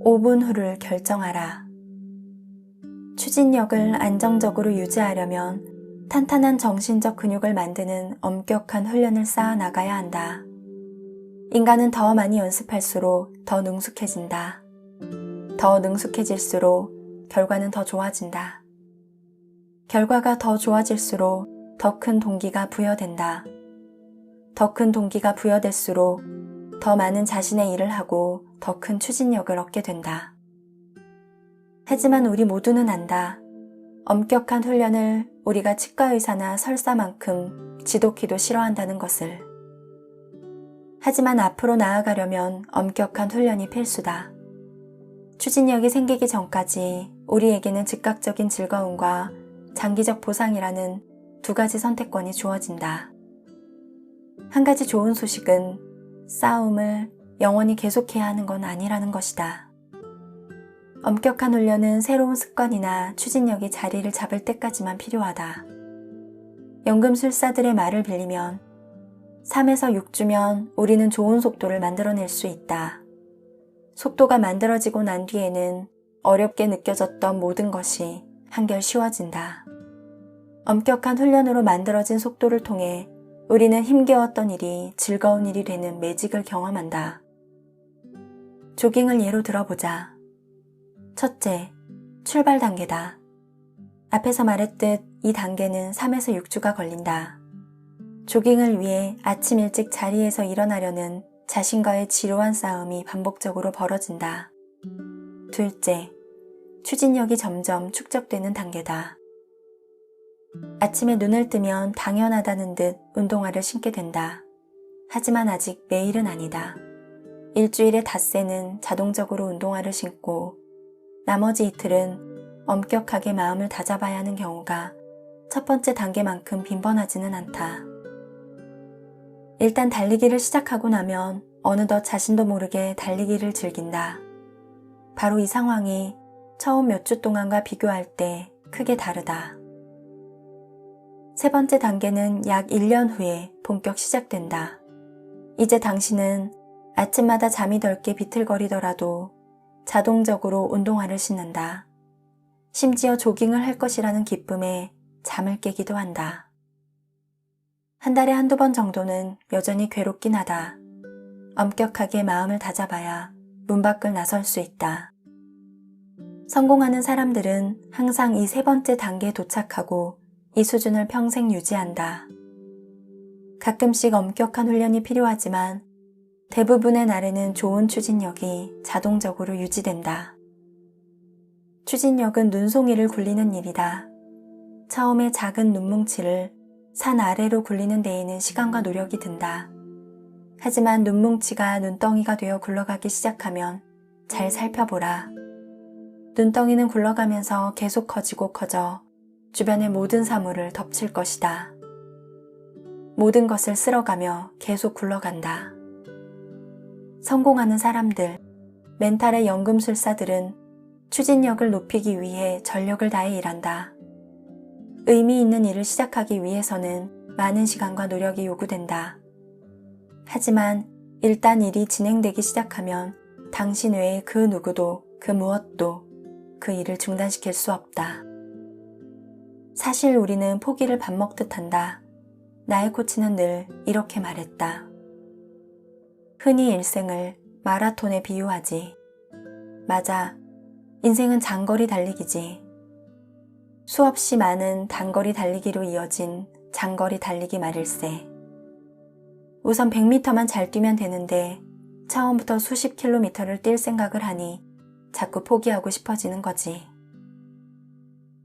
5분 후를 결정하라. 추진력을 안정적으로 유지하려면 탄탄한 정신적 근육을 만드는 엄격한 훈련을 쌓아 나가야 한다. 인간은 더 많이 연습할수록 더 능숙해진다. 더 능숙해질수록 결과는 더 좋아진다. 결과가 더 좋아질수록 더 큰 동기가 부여된다. 더 큰 동기가 부여될수록 더 많은 자신의 일을 하고 더 큰 추진력을 얻게 된다. 하지만 우리 모두는 안다. 엄격한 훈련을 우리가 치과의사나 설사만큼 지독히도 싫어한다는 것을. 하지만 앞으로 나아가려면 엄격한 훈련이 필수다. 추진력이 생기기 전까지 우리에게는 즉각적인 즐거움과 장기적 보상이라는 두 가지 선택권이 주어진다. 한 가지 좋은 소식은 싸움을 영원히 계속해야 하는 건 아니라는 것이다. 엄격한 훈련은 새로운 습관이나 추진력이 자리를 잡을 때까지만 필요하다. 연금술사들의 말을 빌리면 3에서 6주면 우리는 좋은 속도를 만들어낼 수 있다. 속도가 만들어지고 난 뒤에는 어렵게 느껴졌던 모든 것이 한결 쉬워진다. 엄격한 훈련으로 만들어진 속도를 통해 우리는 힘겨웠던 일이 즐거운 일이 되는 매직을 경험한다. 조깅을 예로 들어보자. 첫째, 출발 단계다. 앞에서 말했듯 이 단계는 3에서 6주가 걸린다. 조깅을 위해 아침 일찍 자리에서 일어나려는 자신과의 지루한 싸움이 반복적으로 벌어진다. 둘째, 추진력이 점점 축적되는 단계다. 아침에 눈을 뜨면 당연하다는 듯 운동화를 신게 된다. 하지만 아직 매일은 아니다. 일주일에 닷새는 자동적으로 운동화를 신고 나머지 이틀은 엄격하게 마음을 다잡아야 하는 경우가 첫 번째 단계만큼 빈번하지는 않다. 일단 달리기를 시작하고 나면 어느덧 자신도 모르게 달리기를 즐긴다. 바로 이 상황이 처음 몇 주 동안과 비교할 때 크게 다르다. 세 번째 단계는 약 1년 후에 본격 시작된다. 이제 당신은 아침마다 잠이 덜 깨 비틀거리더라도 자동적으로 운동화를 신는다. 심지어 조깅을 할 것이라는 기쁨에 잠을 깨기도 한다. 한 달에 한두 번 정도는 여전히 괴롭긴 하다. 엄격하게 마음을 다잡아야 문 밖을 나설 수 있다. 성공하는 사람들은 항상 이 세 번째 단계에 도착하고 이 수준을 평생 유지한다. 가끔씩 엄격한 훈련이 필요하지만 대부분의 날에는 좋은 추진력이 자동적으로 유지된다. 추진력은 눈송이를 굴리는 일이다. 처음에 작은 눈뭉치를 산 아래로 굴리는 데에는 시간과 노력이 든다. 하지만 눈뭉치가 눈덩이가 되어 굴러가기 시작하면 잘 살펴보라. 눈덩이는 굴러가면서 계속 커지고 커져 주변의 모든 사물을 덮칠 것이다. 모든 것을 쓸어가며 계속 굴러간다. 성공하는 사람들, 멘탈의 연금술사들은 추진력을 높이기 위해 전력을 다해 일한다. 의미 있는 일을 시작하기 위해서는 많은 시간과 노력이 요구된다. 하지만 일단 일이 진행되기 시작하면 당신 외에 그 누구도 그 무엇도 그 일을 중단시킬 수 없다. 사실 우리는 포기를 밥 먹듯 한다. 나의 코치는 늘 이렇게 말했다. 흔히 일생을 마라톤에 비유하지. 맞아. 인생은 장거리 달리기지. 수없이 많은 단거리 달리기로 이어진 장거리 달리기 말일세. 우선 100m만 잘 뛰면 되는데 처음부터 수십 킬로미터를 뛸 생각을 하니 자꾸 포기하고 싶어지는 거지.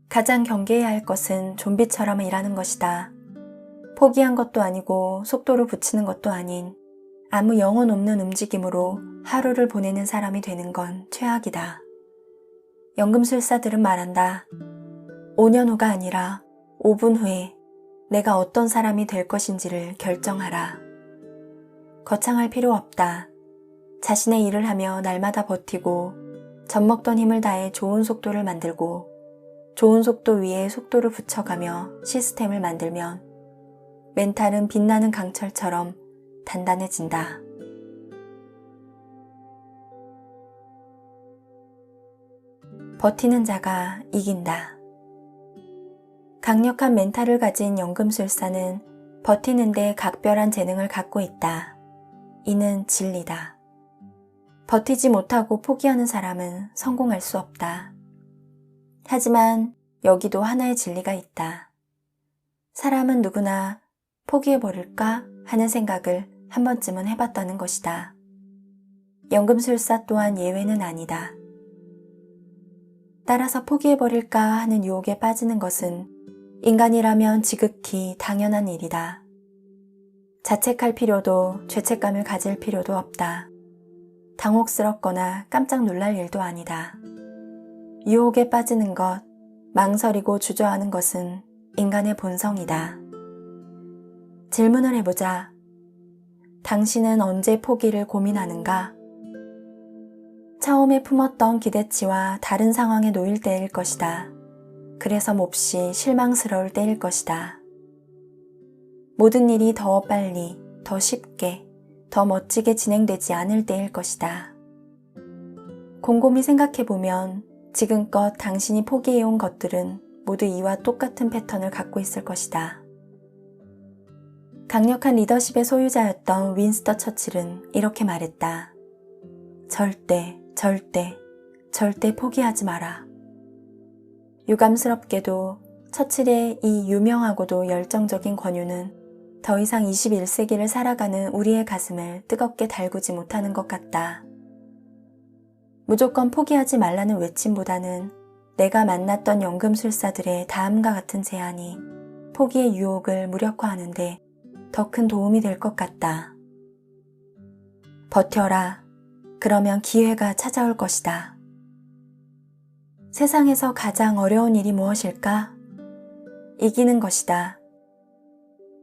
가장 경계해야 할 것은 좀비처럼 일하는 것이다. 포기한 것도 아니고 속도를 붙이는 것도 아닌 아무 영혼 없는 움직임으로 하루를 보내는 사람이 되는 건 최악이다. 연금술사들은 말한다. 5년 후가 아니라 5분 후에 내가 어떤 사람이 될 것인지를 결정하라. 거창할 필요 없다. 자신의 일을 하며 날마다 버티고 젖먹던 힘을 다해 좋은 속도를 만들고 좋은 속도 위에 속도를 붙여가며 시스템을 만들면 멘탈은 빛나는 강철처럼 단단해진다. 버티는 자가 이긴다. 강력한 멘탈을 가진 연금술사는 버티는데 각별한 재능을 갖고 있다. 이는 진리다. 버티지 못하고 포기하는 사람은 성공할 수 없다. 하지만 여기도 하나의 진리가 있다. 사람은 누구나 포기해버릴까 하는 생각을 한 번쯤은 해봤다는 것이다. 연금술사 또한 예외는 아니다. 따라서 포기해버릴까 하는 유혹에 빠지는 것은 인간이라면 지극히 당연한 일이다. 자책할 필요도 죄책감을 가질 필요도 없다. 당혹스럽거나 깜짝 놀랄 일도 아니다. 유혹에 빠지는 것, 망설이고 주저하는 것은 인간의 본성이다. 질문을 해보자. 당신은 언제 포기를 고민하는가? 처음에 품었던 기대치와 다른 상황에 놓일 때일 것이다. 그래서 몹시 실망스러울 때일 것이다. 모든 일이 더 빨리, 더 쉽게, 더 멋지게 진행되지 않을 때일 것이다. 곰곰이 생각해보면 지금껏 당신이 포기해온 것들은 모두 이와 똑같은 패턴을 갖고 있을 것이다. 강력한 리더십의 소유자였던 윈스턴 처칠은 이렇게 말했다. 절대, 절대, 절대 포기하지 마라. 유감스럽게도 처칠의 이 유명하고도 열정적인 권유는 더 이상 21세기를 살아가는 우리의 가슴을 뜨겁게 달구지 못하는 것 같다. 무조건 포기하지 말라는 외침보다는 내가 만났던 연금술사들의 다음과 같은 제안이 포기의 유혹을 무력화하는데 더 큰 도움이 될 것 같다. 버텨라. 그러면 기회가 찾아올 것이다. 세상에서 가장 어려운 일이 무엇일까? 이기는 것이다.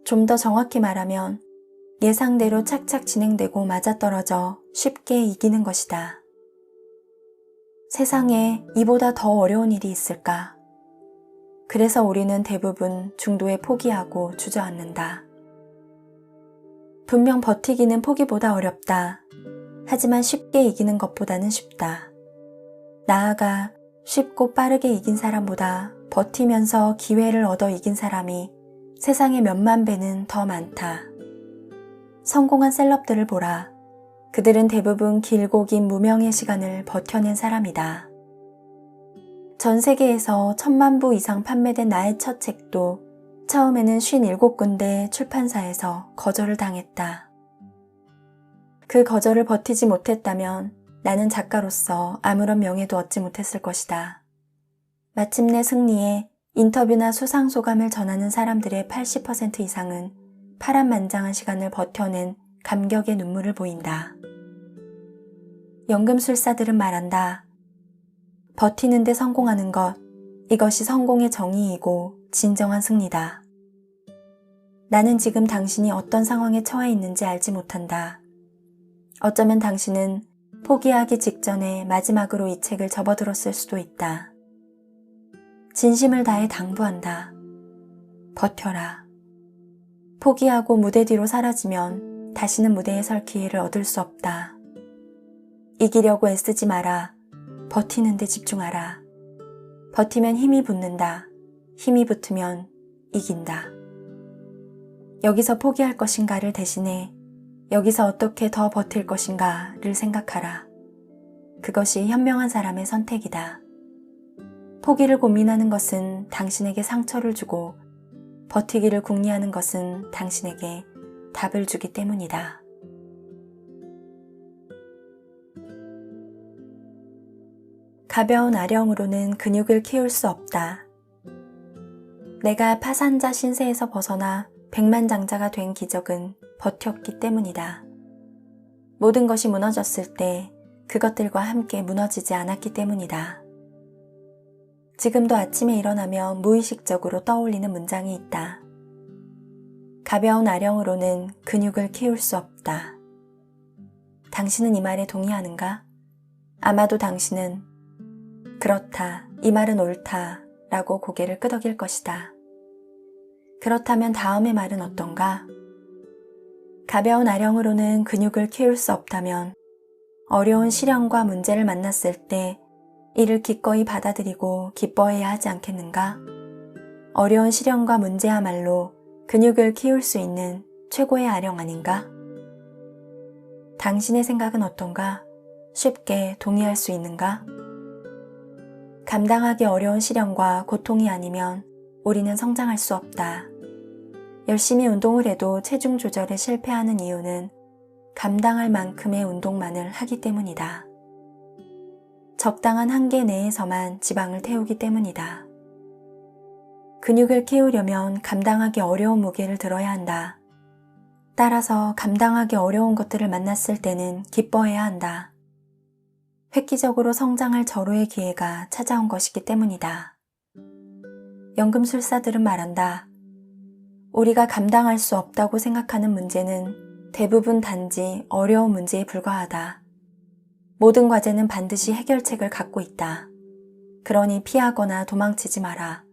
좀 더 정확히 말하면 예상대로 착착 진행되고 맞아떨어져 쉽게 이기는 것이다. 세상에 이보다 더 어려운 일이 있을까? 그래서 우리는 대부분 중도에 포기하고 주저앉는다. 분명 버티기는 포기보다 어렵다. 하지만 쉽게 이기는 것보다는 쉽다. 나아가 쉽고 빠르게 이긴 사람보다 버티면서 기회를 얻어 이긴 사람이 세상에 몇만 배는 더 많다. 성공한 셀럽들을 보라. 그들은 대부분 길고 긴 무명의 시간을 버텨낸 사람이다. 전 세계에서 1000만 부 이상 판매된 나의 첫 책도 처음에는 57군데 출판사에서 거절을 당했다. 그 거절을 버티지 못했다면 나는 작가로서 아무런 명예도 얻지 못했을 것이다. 마침내 승리에 인터뷰나 수상소감을 전하는 사람들의 80% 이상은 파란만장한 시간을 버텨낸 감격의 눈물을 보인다. 연금술사들은 말한다. 버티는데 성공하는 것, 이것이 성공의 정의이고 진정한 승리다. 나는 지금 당신이 어떤 상황에 처해 있는지 알지 못한다. 어쩌면 당신은 포기하기 직전에 마지막으로 이 책을 접어들었을 수도 있다. 진심을 다해 당부한다. 버텨라. 포기하고 무대 뒤로 사라지면 다시는 무대에 설 기회를 얻을 수 없다. 이기려고 애쓰지 마라. 버티는 데 집중하라. 버티면 힘이 붙는다. 힘이 붙으면 이긴다. 여기서 포기할 것인가를 대신해 여기서 어떻게 더 버틸 것인가를 생각하라. 그것이 현명한 사람의 선택이다. 포기를 고민하는 것은 당신에게 상처를 주고 버티기를 궁리하는 것은 당신에게 답을 주기 때문이다. 가벼운 아령으로는 근육을 키울 수 없다. 내가 파산자 신세에서 벗어나 백만장자가 된 기적은 버텼기 때문이다. 모든 것이 무너졌을 때 그것들과 함께 무너지지 않았기 때문이다. 지금도 아침에 일어나며 무의식적으로 떠올리는 문장이 있다. 가벼운 아령으로는 근육을 키울 수 없다. 당신은 이 말에 동의하는가? 아마도 당신은 그렇다, 이 말은 옳다 라고 고개를 끄덕일 것이다. 그렇다면 다음의 말은 어떤가? 가벼운 아령으로는 근육을 키울 수 없다면 어려운 시련과 문제를 만났을 때 이를 기꺼이 받아들이고 기뻐해야 하지 않겠는가? 어려운 시련과 문제야말로 근육을 키울 수 있는 최고의 아령 아닌가? 당신의 생각은 어떤가? 쉽게 동의할 수 있는가? 감당하기 어려운 시련과 고통이 아니면 우리는 성장할 수 없다. 열심히 운동을 해도 체중 조절에 실패하는 이유는 감당할 만큼의 운동만을 하기 때문이다. 적당한 한계 내에서만 지방을 태우기 때문이다. 근육을 키우려면 감당하기 어려운 무게를 들어야 한다. 따라서 감당하기 어려운 것들을 만났을 때는 기뻐해야 한다. 획기적으로 성장할 절호의 기회가 찾아온 것이기 때문이다. 연금술사들은 말한다. 우리가 감당할 수 없다고 생각하는 문제는 대부분 단지 어려운 문제에 불과하다. 모든 과제는 반드시 해결책을 갖고 있다. 그러니 피하거나 도망치지 마라.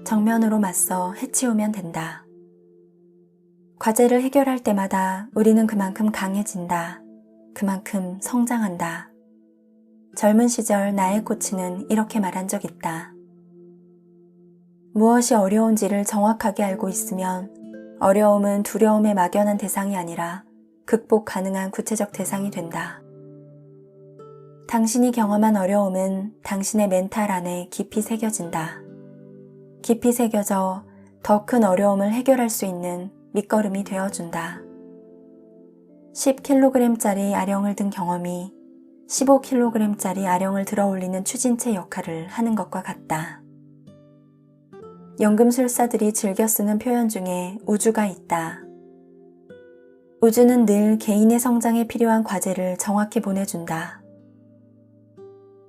정면으로 맞서 해치우면 된다. 과제를 해결할 때마다 우리는 그만큼 강해진다. 그만큼 성장한다. 젊은 시절 나의 코치는 이렇게 말한 적 있다. 무엇이 어려운지를 정확하게 알고 있으면 어려움은 두려움에 막연한 대상이 아니라 극복 가능한 구체적 대상이 된다. 당신이 경험한 어려움은 당신의 멘탈 안에 깊이 새겨진다. 깊이 새겨져 더 큰 어려움을 해결할 수 있는 밑거름이 되어준다. 10kg짜리 아령을 든 경험이 15kg짜리 아령을 들어 올리는 추진체 역할을 하는 것과 같다. 연금술사들이 즐겨 쓰는 표현 중에 우주가 있다. 우주는 늘 개인의 성장에 필요한 과제를 정확히 보내준다.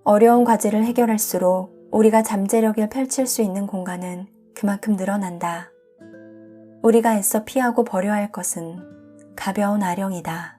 어려운 과제를 해결할수록 우리가 잠재력을 펼칠 수 있는 공간은 그만큼 늘어난다. 우리가 애써 피하고 버려야 할 것은 가벼운 아령이다.